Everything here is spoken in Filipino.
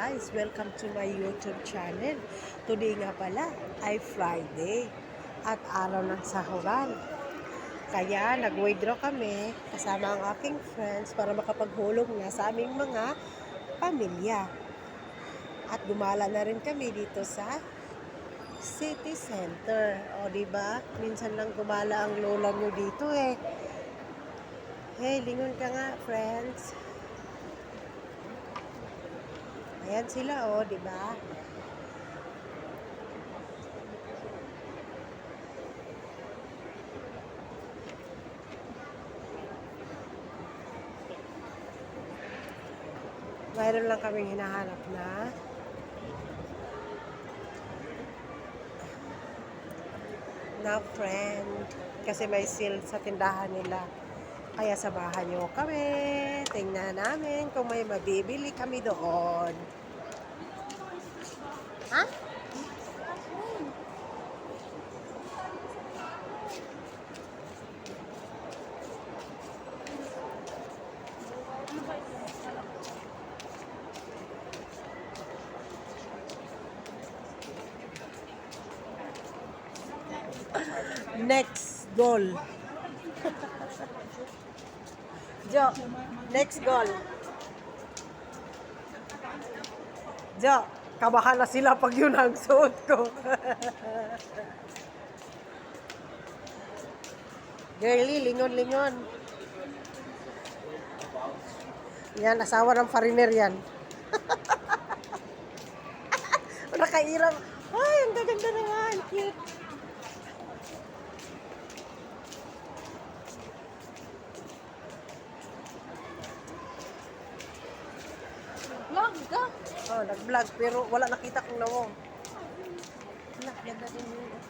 guys, welcome to my YouTube channel. Today nga pala ay Friday at araw ng sahuran. Kaya nag-withdraw kami kasama ang aking friends para makapaghulog na sa aming mga pamilya. At gumala na rin kami dito sa City Center. O diba? Minsan lang gumala ang lola nyo dito eh. Hey, lingon ka nga, friends. Ayan sila, oh, di ba? Mayroon lang kaming hinahanap na friend. Kasi may sale sa tindahan nila. Kaya samahan nyo kami. Tingnan namin kung may mabibili kami doon. Ha? Next goal. Jo, next goal. Jo, kabahan na sila pag yun ang suot ko. Girly, lingon-lingon. Yan, asawa ng foreigner yan. Nakairam. Ay, ang gaganda naman. Cute. Vlog ka? Oh, nag-vlog pero wala nakita kong nawong. Wala, ganda din yun.